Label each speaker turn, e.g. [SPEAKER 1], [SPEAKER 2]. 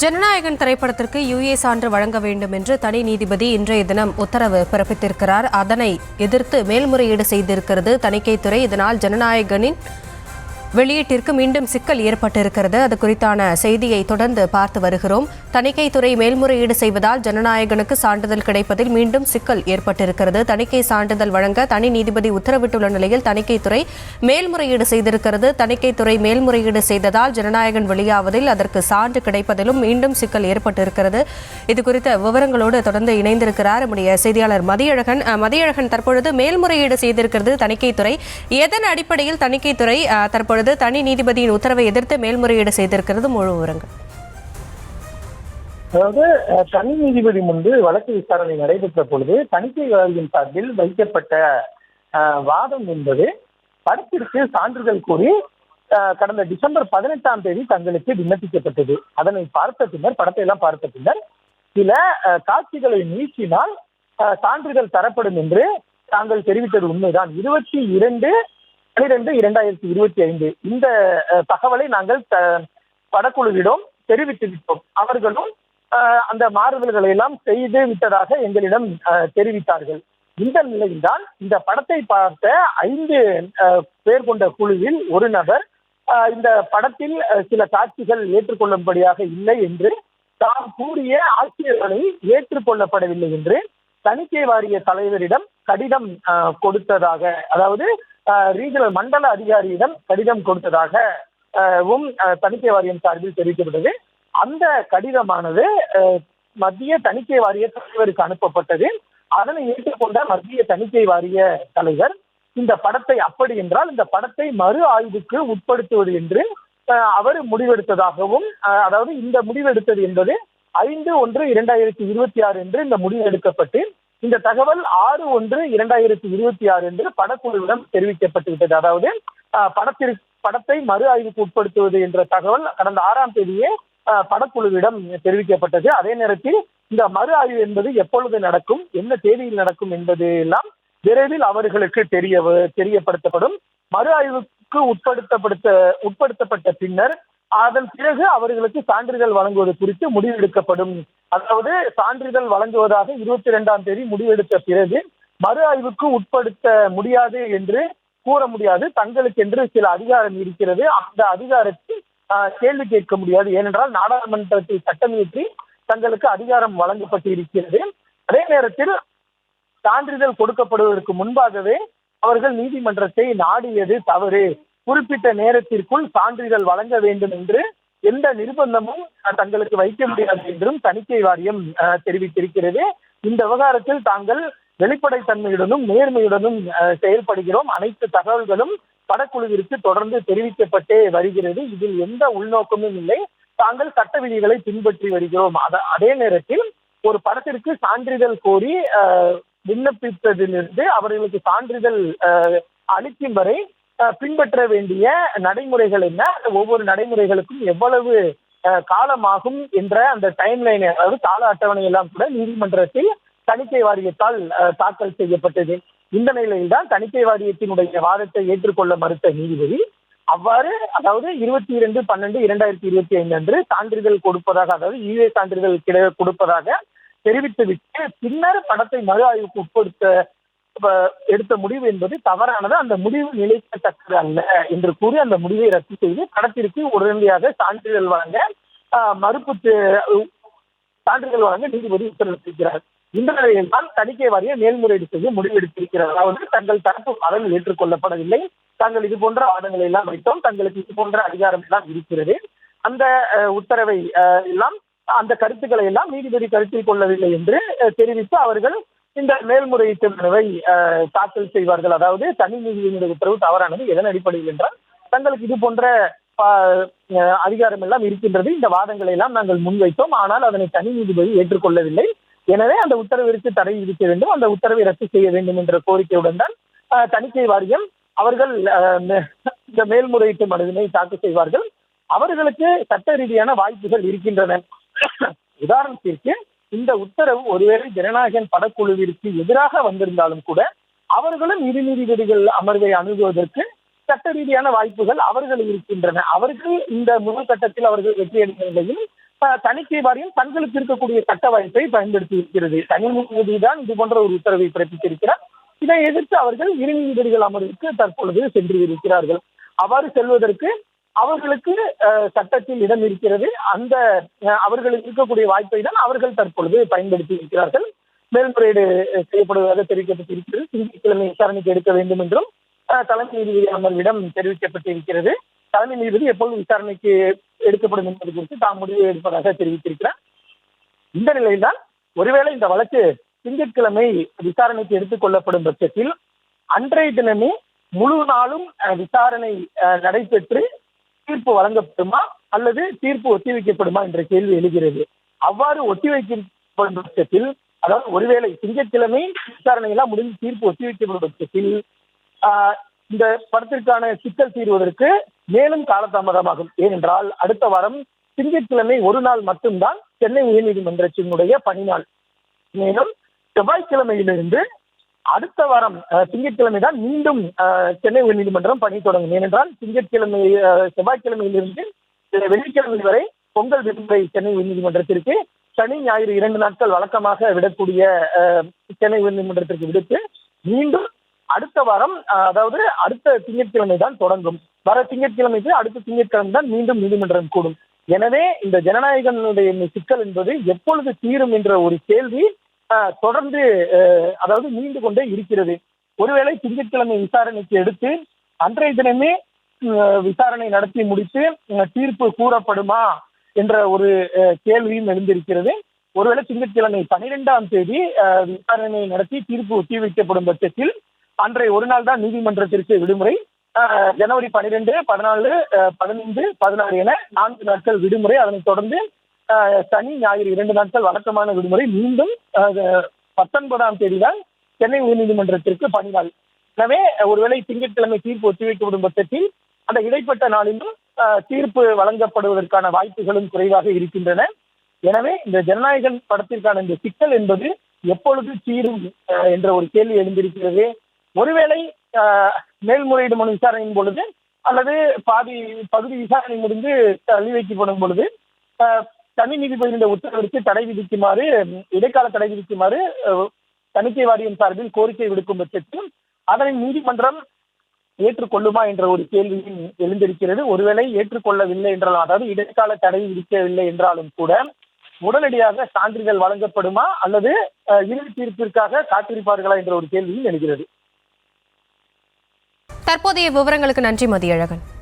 [SPEAKER 1] ஜனநாயகன் திரைப்படத்திற்கு யுஏ சான்று வழங்க வேண்டும் என்று தனி நீதிபதி இன்றைய தினம் உத்தரவு பிறப்பித்திருக்கிறார். அதனை எதிர்த்து மேல்முறையீடு செய்திருக்கிறது தணிக்கைத்துறை. இதனால் ஜனநாயகனின் வெளியீட்டிற்கு மீண்டும் சிக்கல் ஏற்பட்டிருக்கிறது. அது குறித்தான செய்தியை தொடர்ந்து பார்த்து வருகிறோம். தணிக்கைத்துறை மேல்முறையீடு செய்வதால் ஜனநாயகனுக்கு சான்றிதழ் கிடைப்பதில் மீண்டும் சிக்கல் ஏற்பட்டிருக்கிறது. தணிக்கை சான்றிதழ் வழங்க தனி நீதிபதி உத்தரவிட்டுள்ள நிலையில் தணிக்கைத்துறை மேல்முறையீடு செய்திருக்கிறது. தணிக்கைத்துறை மேல்முறையீடு செய்ததால் ஜனநாயகன் வெளியாவதில் அதற்கு சான்று கிடைப்பதிலும் மீண்டும் சிக்கல் ஏற்பட்டிருக்கிறது. இது குறித்த விவரங்களோடு தொடர்ந்து இணைந்திருக்கிறார் நம்முடைய செய்தியாளர் மதியழகன். தற்பொழுது மேல்முறையீடு செய்திருக்கிறது தணிக்கைத்துறை. எதன் அடிப்படையில் தணிக்கைத்துறை தற்பொழுது தனி நீதிபதியின் உத்தரவை எதிர்த்து மேல்முறையீடு செய்திருக்கிறது? முழு விவரங்கள்.
[SPEAKER 2] அதாவது தனி நீதிபதி முன்பு வழக்கு விசாரணை நடைபெற்ற பொழுது தணிக்கை வாரியம் சார்பில் வைக்கப்பட்ட வாதம் என்பது படத்திற்கு சான்றிதழ் கோரி கடந்த டிசம்பர் 18 தங்களுக்கு விண்ணப்பிக்கப்பட்டது. அதனை பார்த்த பின்னர் படத்தை எல்லாம் பார்த்த பின்னர் சில காட்சிகளை நீக்கினால் சான்றிதழ் தரப்படும் என்று தாங்கள் தெரிவித்தது உண்மைதான். 22/12/2025 இந்த தகவலை நாங்கள் படக்குழுவிடம் தெரிவித்து விட்டோம். அவர்களும் அந்த மாறுதல்களை எல்லாம் செய்து விட்டதாக எங்களிடம் தெரிவித்தார்கள். இந்த நிலையில்தான் இந்த படத்தை பார்த்த 5 பேர் கொண்ட குழுவில் ஒரு நபர் இந்த படத்தில் சில காட்சிகள் ஏற்றுக்கொள்ளும்படியாக இல்லை என்று தாம் கூறிய ஆட்சியர்களை ஏற்றுக்கொள்ளப்படவில்லை என்று தணிக்கை வாரிய தலைவரிடம் கடிதம் கொடுத்ததாக, அதாவது ரீஜனல் மண்டல அதிகாரியிடம் கடிதம் கொடுத்ததாகவும் தணிக்கை வாரியம் சார்பில் தெரிவிக்கப்பட்டது. அந்த கடிதமானது மத்திய தணிக்கை வாரிய தலைவருக்கு அனுப்பப்பட்டது. அதனை ஏற்றுக்கொண்ட மத்திய தணிக்கை வாரிய தலைவர் இந்த படத்தை அப்படி என்றால் இந்த படத்தை மறு ஆய்வுக்கு உட்படுத்துவது என்று அவர் முடிவெடுத்ததாகவும், அதாவது இந்த முடிவெடுத்தது என்பது 5/1/2026 என்று இந்த முடிவு எடுக்கப்பட்டு இந்த தகவல் 6/1/2026 என்று படக்குழுவிடம் தெரிவிக்கப்பட்டுவிட்டது. அதாவது படத்தை மறு ஆய்வுக்கு உட்படுத்துவது என்ற தகவல் கடந்த 6ஆம் தேதியே படக்குழுவிடம் தெரிவிக்கப்பட்டது. அதே நேரத்தில் இந்த மறு ஆய்வு என்பது எப்பொழுது நடக்கும், என்ன தேதியில் நடக்கும் என்பது எல்லாம் விரைவில் அவர்களுக்கு தெரியப்படுத்தப்படும். மறு ஆய்வுக்கு உட்படுத்தப்பட்ட பின்னர் அதன் பிறகு அவர்களுக்கு சான்றிதழ் வழங்குவது குறித்து முடிவெடுக்கப்படும். அதாவது சான்றிதழ் வழங்குவதாக 22ஆம் தேதி முடிவெடுத்த பிறகு மறு ஆய்வுக்கு உட்படுத்த முடியாது என்று கூற முடியாது. தங்களுக்கு என்று சில அதிகாரம் இருக்கிறது. அந்த அதிகாரத்தில் கேள்வி கேட்க முடியாது. ஏனென்றால் நாடாளுமன்றத்தில் சட்டம் இயற்றி தங்களுக்கு அதிகாரம் வழங்கப்பட்டு இருக்கிறது. அதே நேரத்தில் சான்றிதழ் கொடுக்கப்படுவதற்கு முன்பாகவே அவர்கள் நீதிமன்றத்தை நாடியது தவறு. குறிப்பிட்ட நேரத்திற்குள் சான்றிதழ் வழங்க வேண்டும் என்று எந்த நிர்பந்தமும் தங்களுக்கு வைக்க முடியாது என்றும் தணிக்கை வாரியம் தெரிவித்திருக்கிறது. இந்த விவகாரத்தில் தாங்கள் வெளிப்படைத்தன்மையுடனும் நேர்மையுடனும் செயல்படுகிறோம். அனைத்து தகவல்களும் படக்குழுவிற்கு தொடர்ந்து தெரிவிக்கப்பட்டே வருகிறது. இதில் எந்த உள்நோக்கமும் இல்லை. தாங்கள் சட்ட விதிகளை பின்பற்றி வருகிறோம். அதே நேரத்தில் ஒரு படத்திற்கு சான்றிதழ் கோரி விண்ணப்பித்ததிலிருந்து அவர்களுக்கு சான்றிதழ் அளிக்கும் வரை பின்பற்ற வேண்டிய நடைமுறைகள் என்ன, ஒவ்வொரு நடைமுறைகளுக்கும் எவ்வளவு காலமாகும் என்ற அந்த டைம்லைன், அதாவது கால அட்டவணை எல்லாம் கூட நீதிமன்றத்தில் தணிக்கை வாரியத்தால் தாக்கல் செய்யப்பட்டது. இந்த நிலையில்தான் தணிக்கை வாரியத்தினுடைய வாதத்தை ஏற்றுக்கொள்ள மறுத்த நீதிபதி அவ்வாறு, அதாவது 22/12/2025 அன்று சான்றிதழ் கொடுப்பதாக, அதாவது யுஏ சான்றிதழ் கொடுப்பதாக தெரிவித்துவிட்டு பின்னர் படத்தை மறு ஆய்வுக்கு உட்படுத்த எடுத்த முடிவு என்பது தவறானது, அந்த முடிவு நிலைக்கத்தக்கது அல்ல என்று கூறி அந்த முடிவை ரத்து செய்து படத்திற்கு உடனடியாக சான்றிதழ் வழங்க நீதிபதி உத்தரவிட்டிருக்கிறார். இந்த நிலையில் தான் தணிக்கை வாரியம் மேல்முறையீடு செய்து முடிவெடுத்திருக்கிறார். அதாவது தங்கள் தரப்பு வாதங்கள் ஏற்றுக்கொள்ளப்படவில்லை, தாங்கள் இது போன்ற வாதங்களை எல்லாம் வைத்தோம், தங்களுக்கு இது போன்ற அதிகாரம் எல்லாம் இருக்கிறது. அந்த உத்தரவை எல்லாம், அந்த கருத்துக்களை எல்லாம் நீதிபதி கருத்தில் கொள்ளவில்லை என்று தெரிவித்து அவர்கள் இந்த மேல்முறையீட்டு மனுவை தாக்கல் செய்வார்கள். அதாவது தனி நீதிபதியினுடைய உத்தரவு தவறானது. எதன் அடிப்படையில் என்றால் தங்களுக்கு இது போன்ற அதிகாரம் எல்லாம் இருக்கின்றது, இந்த வாதங்களை எல்லாம் நாங்கள் முன்வைத்தோம், ஆனால் அதனை தனி நீதிபதி ஏற்றுக்கொள்ளவில்லை. எனவே அந்த உத்தரவிற்கு தடை விதிக்க வேண்டும், அந்த உத்தரவை ரத்து செய்ய வேண்டும் என்ற கோரிக்கையுடன் தான் தணிக்கை வாரியம் அவர்கள் இந்த மேல்முறையீட்டு மனுவினை தாக்கல் செய்வார்கள். அவர்களுக்கு சட்ட ரீதியான வாய்ப்புகள் இருக்கின்றன. உதாரணத்திற்கு இந்த உத்தரவு ஒருவேளை ஜனநாயகன் படக்குழுவிற்கு எதிராக வந்திருந்தாலும் கூட அவர்களும் இரு நீதிபதிகள் அமர்வை அணுகுவதற்கு சட்ட ரீதியான வாய்ப்புகள் அவர்கள் இருக்கின்றன. அவர்கள் இந்த முதல் கட்டத்தில் அவர்கள் வெற்றி அடைந்த நிலையில் தணிக்கை வாரியம் தங்களுக்கு இருக்கக்கூடிய சட்ட வாய்ப்பை பயன்படுத்தி இருக்கிறது. தனி நீதிபதி தான் இது போன்ற ஒரு உத்தரவை பிறப்பித்திருக்கிறார். இதை எதிர்த்து அவர்கள் இரு நீதிபதிகள் அமர்வுக்கு தற்பொழுது சென்று இருக்கிறார்கள். அவ்வாறு செல்வதற்கு அவர்களுக்கு சட்டத்தில் இடம் இருக்கிறது. அந்த அவர்களுக்கு இருக்கக்கூடிய வாய்ப்பை தான் அவர்கள் தற்பொழுது பயன்படுத்தி இருக்கிறார்கள். மேல்முறையீடு செய்யப்படுவதாக தெரிவிக்கப்பட்டிருக்கிறது. திங்கட்கிழமை விசாரணைக்கு எடுக்க வேண்டும் என்றும் தலைமை நீதிபதி அமர்விடம் தெரிவிக்கப்பட்டிருக்கிறது. தலைமை நீதிபதி எப்பொழுது விசாரணைக்கு எடுக்கப்படும் என்பது குறித்து தாம் முடிவு எடுப்பதாக தெரிவித்திருக்கிறார். இந்த நிலையில்தான் ஒருவேளை இந்த வழக்கு திங்கட்கிழமை விசாரணைக்கு எடுத்துக் கொள்ளப்படும் பட்சத்தில் அன்றைய தினமே முழு நாளும் விசாரணை நடைபெற்று தீர்ப்பு வழங்கப்படுமா அல்லது தீர்ப்பு ஒத்திவைக்கப்படுமா என்ற கேள்வி எழுகிறது. அவ்வாறு ஒத்திவைக்கப்படும் பட்சத்தில், அதாவது ஒருவேளை திங்கட்கிழமை விசாரணை எல்லாம் முடிந்து தீர்ப்பு ஒத்திவைக்கப்படும் பட்சத்தில் இந்த படத்திற்கான சிக்கல் தீர்வதற்கு மேலும் காலதாமதமாகும். ஏனென்றால் அடுத்த வாரம் திங்கட்கிழமை ஒரு நாள் மட்டும்தான் சென்னை உயர்நீதிமன்றத்தினுடைய பணி நாள். மேலும் செவ்வாய்க்கிழமையிலிருந்து அடுத்த வாரம் திங்கட்கிழமை தான் மீண்டும் சென்னை உயர்நீதிமன்றம் பணி தொடங்கும். ஏனென்றால் திங்கட்கிழமை செவ்வாய்க்கிழமையிலிருந்து வெள்ளிக்கிழமை வரை பொங்கல் விடுமுறை சென்னை உயர்நீதிமன்றத்திற்கு, சனி ஞாயிறு 2 நாட்கள் வழக்கமாக விடக்கூடிய சென்னை உயர்நீதிமன்றத்திற்கு விடுத்து மீண்டும் அடுத்த வாரம், அதாவது அடுத்த திங்கட்கிழமை தான் தொடங்கும். வர திங்கட்கிழமைக்கு அடுத்த திங்கட்கிழமை தான் மீண்டும் நீதிமன்றம் கூடும். எனவே இந்த ஜனநாயகனுடைய சிக்கல் என்பது எப்பொழுது தீரும் என்ற ஒரு கேள்வி தொடர்ந்து அதாவது நீண்டு கொண்டே இருக்கிறது. ஒருவேளை திங்கட்கிழமை விசாரணைக்கு எடுத்து அன்றைய தினமே விசாரணை நடத்தி முடித்து தீர்ப்பு கூறப்படுமா என்ற ஒரு கேள்வியும் எழுந்திருக்கிறது. ஒருவேளை திங்கட்கிழமை 12ஆம் தேதி விசாரணை நடத்தி தீர்ப்பு ஒத்திவைக்கப்படும் பட்சத்தில் அன்றைய ஒரு நாள் தான் நீதிமன்றத்திற்கு விடுமுறை. ஜனவரி 12, 14, 15, 16 என 4 நாட்கள் விடுமுறை. அதனைத் தொடர்ந்து சனி ஞாயிறு 2 நாட்கள் வழக்கமான விடுமுறை. மீண்டும் 19ஆம் தேதி தான் சென்னை உயர்நீதிமன்றத்திற்கு பணி நாள். எனவே ஒருவேளை திங்கட்கிழமை தீர்ப்பு ஒத்திவைக்கப்படும் பட்சத்தில் அந்த இடைப்பட்ட நாளிலும் தீர்ப்பு வழங்கப்படுவதற்கான வாய்ப்புகளும் குறைவாக இருக்கின்றன. எனவே இந்த ஜனநாயகன் படத்திற்கான இந்த சிக்கல் என்பது எப்பொழுது தீரும் என்ற ஒரு கேள்வி எழுந்திருக்கிறது. ஒருவேளை மேல்முறையீடு மனு விசாரணையின் பொழுது அல்லது பகுதி விசாரணை முடிந்து தள்ளி வைக்கப்படும் பொழுது தனி நீதிபதியின் உத்தரவிற்கு தடை விதிக்குமாறு, இடைக்கால தடை விதிக்குமாறு தணிக்கை வாரியம் சார்பில் கோரிக்கை விடுக்கும் பட்சத்தில் அதனை நீதிமன்றம் ஏற்றுக்கொள்ளுமா என்ற ஒரு கேள்வியும் எழுந்திருக்கிறது. ஒருவேளை ஏற்றுக்கொள்ளவில்லை என்றாலும், அதாவது இடைக்கால தடை விதிக்கவில்லை என்றாலும் கூட உடனடியாக சான்றிதழ் வழங்கப்படுமா அல்லது இறுதி தீர்ப்பிற்காக காத்திருப்பார்களா என்ற ஒரு கேள்வியும் எழுகிறது.
[SPEAKER 1] தற்போதைய விவரங்களுக்கு நன்றி மதியழகன்.